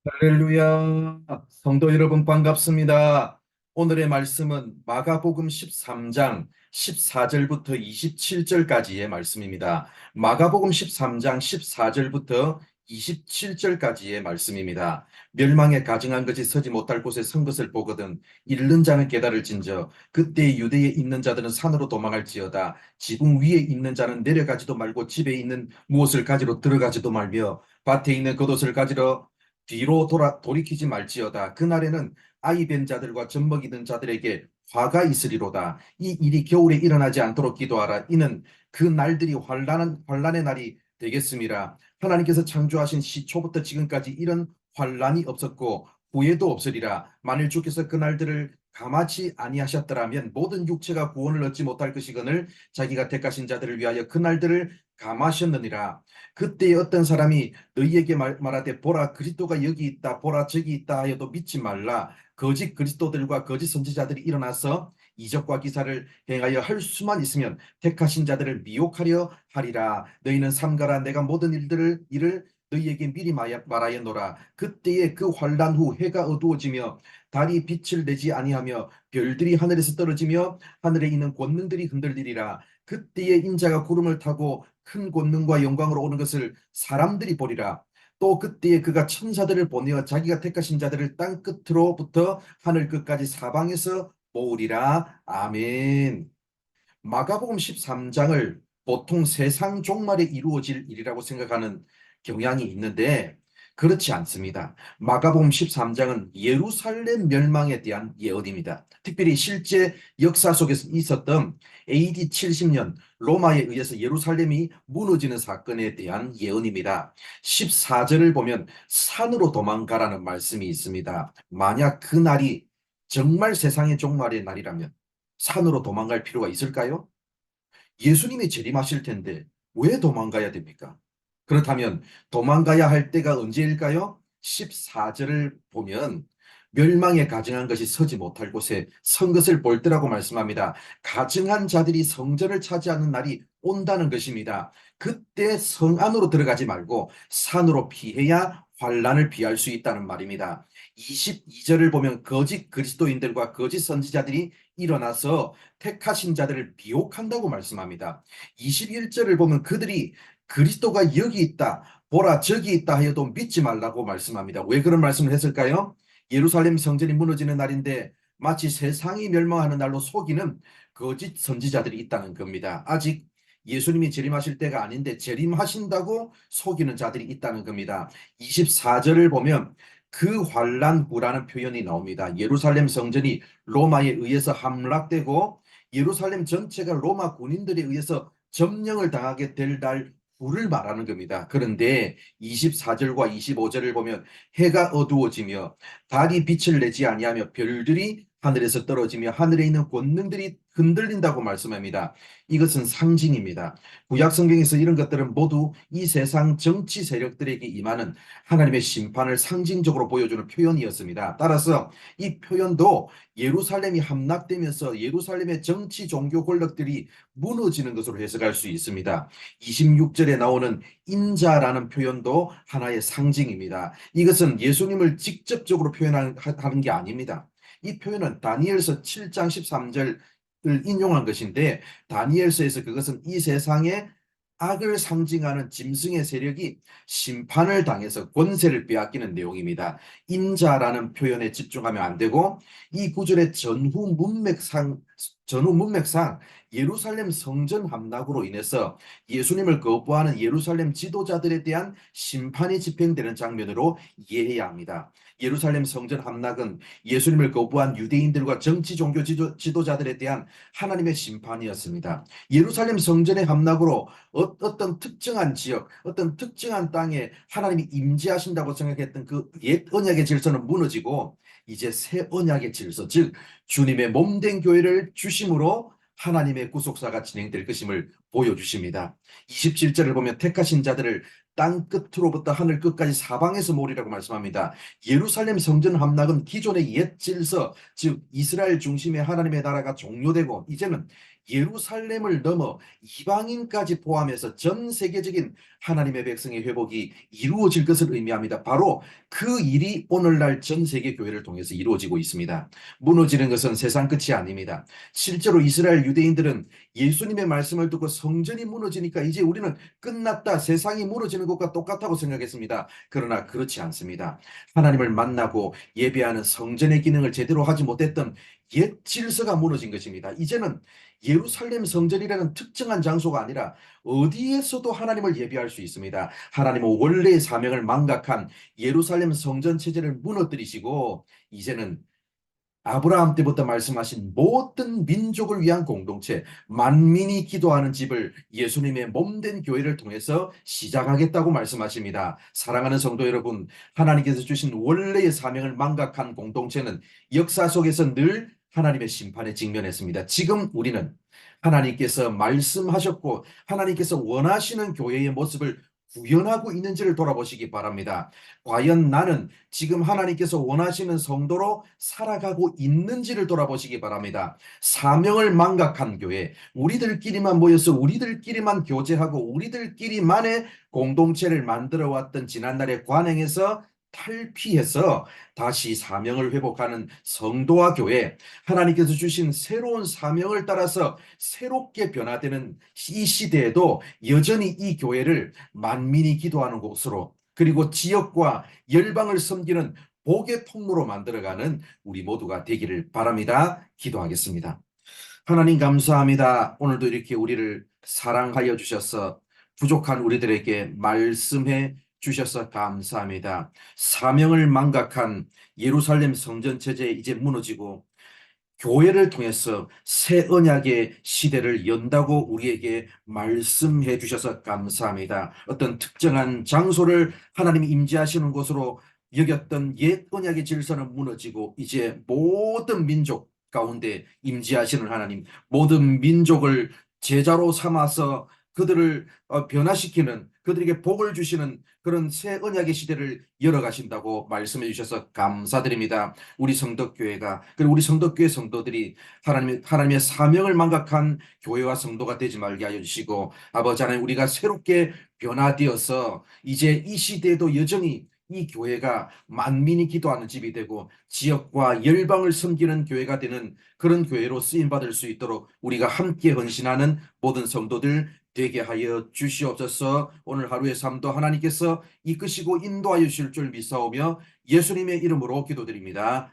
할렐루야. 성도 여러분 반갑습니다. 오늘의 말씀은 마가복음 13장 14절부터 27절까지의 말씀입니다. 마가복음 13장 14절부터 27절까지의 말씀입니다. 멸망에 가증한 것이 서지 못할 곳에 선 것을 보거든 잃는 자는 깨달을진저 그때 유대에 있는 자들은 산으로 도망할지어다 지붕 위에 있는 자는 내려가지도 말고 집에 있는 무엇을 가지러 들어가지도 말며 밭에 있는 겉옷을 가지러 뒤로 돌이키지 말지어다. 그날에는 아이 된 자들과 젖먹이 든 자들에게 화가 있으리로다. 이 일이 겨울에 일어나지 않도록 기도하라. 이는 그 날들이 환란의 날이 되겠습니다. 하나님께서 창조하신 시초부터 지금까지 이런 환란이 없었고 후에도 없으리라. 만일 주께서 그 날들을 감하지 아니하셨더라면 모든 육체가 구원을 얻지 못할 것이거늘 자기가 택하신 자들을 위하여 그 날들을 감하셨느니라. 그때 어떤 사람이 너희에게 말하되 보라 그리스도가 여기 있다 보라 저기 있다 하여도 믿지 말라. 거짓 그리스도들과 거짓 선지자들이 일어나서 이적과 기사를 행하여 할 수만 있으면 택하신 자들을 미혹하려 하리라. 너희는 삼가라. 내가 모든 일을 너희에게 미리 말하였노라. 그때에 그 환란 후 해가 어두워지며 달이 빛을 내지 아니하며 별들이 하늘에서 떨어지며 하늘에 있는 권능들이 흔들리리라. 그때에 인자가 구름을 타고 큰 권능과 영광으로 오는 것을 사람들이 보리라. 또 그때에 그가 천사들을 보내어 자기가 택하신 자들을 땅 끝으로부터 하늘 끝까지 사방에서 모으리라. 아멘. 마가복음 13장을 보통 세상 종말에 이루어질 일이라고 생각하는 경향이 있는데 그렇지 않습니다. 마가복음 13장은 예루살렘 멸망에 대한 예언입니다. 특별히 실제 역사 속에서 있었던 AD 70년 로마에 의해서 예루살렘이 무너지는 사건에 대한 예언입니다. 14절을 보면 산으로 도망가라는 말씀이 있습니다. 만약 그 날이 정말 세상의 종말의 날이라면 산으로 도망갈 필요가 있을까요? 예수님이 재림하실 텐데 왜 도망가야 됩니까? 그렇다면 도망가야 할 때가 언제일까요? 14절을 보면 멸망에 가증한 것이 서지 못할 곳에 선 것을 볼 때라고 말씀합니다. 가증한 자들이 성전을 차지하는 날이 온다는 것입니다. 그때 성 안으로 들어가지 말고 산으로 피해야 환란을 피할 수 있다는 말입니다. 22절을 보면 거짓 그리스도인들과 거짓 선지자들이 일어나서 택하신 자들을 미혹한다고 말씀합니다. 21절을 보면 그들이 그리스도가 여기 있다, 보라 저기 있다 하여도 믿지 말라고 말씀합니다. 왜 그런 말씀을 했을까요? 예루살렘 성전이 무너지는 날인데 마치 세상이 멸망하는 날로 속이는 거짓 선지자들이 있다는 겁니다. 아직 예수님이 재림하실 때가 아닌데 재림하신다고 속이는 자들이 있다는 겁니다. 24절을 보면 그 환란 후라는 표현이 나옵니다. 예루살렘 성전이 로마에 의해서 함락되고 예루살렘 전체가 로마 군인들에 의해서 점령을 당하게 될 날 후를 말하는 겁니다. 그런데 24절과 25절을 보면 해가 어두워지며 달이 빛을 내지 아니하며 별들이 하늘에서 떨어지며 하늘에 있는 권능들이 흔들린다고 말씀합니다. 이것은 상징입니다. 구약 성경에서 이런 것들은 모두 이 세상 정치 세력들에게 임하는 하나님의 심판을 상징적으로 보여주는 표현이었습니다. 따라서 이 표현도 예루살렘이 함락되면서 예루살렘의 정치 종교 권력들이 무너지는 것으로 해석할 수 있습니다. 26절에 나오는 인자라는 표현도 하나의 상징입니다. 이것은 예수님을 직접적으로 표현하는 게 아닙니다. 이 표현은 다니엘서 7장 13절을 인용한 것인데 다니엘서에서 그것은 이 세상의 악을 상징하는 짐승의 세력이 심판을 당해서 권세를 빼앗기는 내용입니다. 인자라는 표현에 집중하면 안 되고 이 구절의 전후 문맥상 예루살렘 성전 함락으로 인해서 예수님을 거부하는 예루살렘 지도자들에 대한 심판이 집행되는 장면으로 이해해야 합니다. 예루살렘 성전 함락은 예수님을 거부한 유대인들과 정치 종교 지도자들에 대한 하나님의 심판이었습니다. 예루살렘 성전의 함락으로 어떤 특정한 지역, 어떤 특정한 땅에 하나님이 임재하신다고 생각했던 그 옛 언약의 질서는 무너지고 이제 새 언약의 질서, 즉 주님의 몸된 교회를 주심으로 하나님의 구속사가 진행될 것임을 보여주십니다. 27절을 보면 택하신 자들을 땅 끝으로부터 하늘 끝까지 사방에서 모으리라고 말씀합니다. 예루살렘 성전 함락은 기존의 옛 질서, 즉 이스라엘 중심의 하나님의 나라가 종료되고 이제는 예루살렘을 넘어 이방인까지 포함해서 전 세계적인 하나님의 백성의 회복이 이루어질 것을 의미합니다. 바로 그 일이 오늘날 전 세계 교회를 통해서 이루어지고 있습니다. 무너지는 것은 세상 끝이 아닙니다. 실제로 이스라엘 유대인들은 예수님의 말씀을 듣고 성전이 무너지니까 이제 우리는 끝났다, 세상이 무너지는 것과 똑같다고 생각했습니다. 그러나 그렇지 않습니다. 하나님을 만나고 예배하는 성전의 기능을 제대로 하지 못했던 옛 질서가 무너진 것입니다. 이제는 예루살렘 성전이라는 특정한 장소가 아니라 어디에서도 하나님을 예배할 수 있습니다. 하나님은 원래의 사명을 망각한 예루살렘 성전 체제를 무너뜨리시고 이제는 아브라함 때부터 말씀하신 모든 민족을 위한 공동체, 만민이 기도하는 집을 예수님의 몸된 교회를 통해서 시작하겠다고 말씀하십니다. 사랑하는 성도 여러분, 하나님께서 주신 원래의 사명을 망각한 공동체는 역사 속에서 늘 하나님의 심판에 직면했습니다. 지금 우리는 하나님께서 말씀하셨고 하나님께서 원하시는 교회의 모습을 구현하고 있는지를 돌아보시기 바랍니다. 과연 나는 지금 하나님께서 원하시는 성도로 살아가고 있는지를 돌아보시기 바랍니다. 사명을 망각한 교회, 우리들끼리만 모여서 우리들끼리만 교제하고 우리들끼리만의 공동체를 만들어 왔던 지난날의 관행에서 탈피해서 다시 사명을 회복하는 성도와 교회, 하나님께서 주신 새로운 사명을 따라서 새롭게 변화되는 이 시대에도 여전히 이 교회를 만민이 기도하는 곳으로 그리고 지역과 열방을 섬기는 복의 통로로 만들어가는 우리 모두가 되기를 바랍니다. 기도하겠습니다. 하나님 감사합니다. 오늘도 이렇게 우리를 사랑하여 주셔서 부족한 우리들에게 말씀해 주셔서 감사합니다. 사명을 망각한 예루살렘 성전 체제 이제 무너지고 교회를 통해서 새 언약의 시대를 연다고 우리에게 말씀해 주셔서 감사합니다. 어떤 특정한 장소를 하나님이 임재하시는 곳으로 여겼던 옛 언약의 질서는 무너지고 이제 모든 민족 가운데 임재하시는 하나님, 모든 민족을 제자로 삼아서 그들을 변화시키는, 그들에게 복을 주시는 그런 새 언약의 시대를 열어가신다고 말씀해 주셔서 감사드립니다. 우리 성덕교회가, 그리고 우리 성덕교회 성도들이 하나님의 사명을 망각한 교회와 성도가 되지 말게 하여 주시고, 아버지 하나님, 우리가 새롭게 변화되어서 이제 이 시대에도 여전히 이 교회가 만민이 기도하는 집이 되고 지역과 열방을 섬기는 교회가 되는 그런 교회로 쓰임받을 수 있도록 우리가 함께 헌신하는 모든 성도들 되게 하여 주시옵소서. 오늘 하루의 삶도 하나님께서 이끄시고 인도하여 주실 줄 믿사오며 예수님의 이름으로 기도드립니다.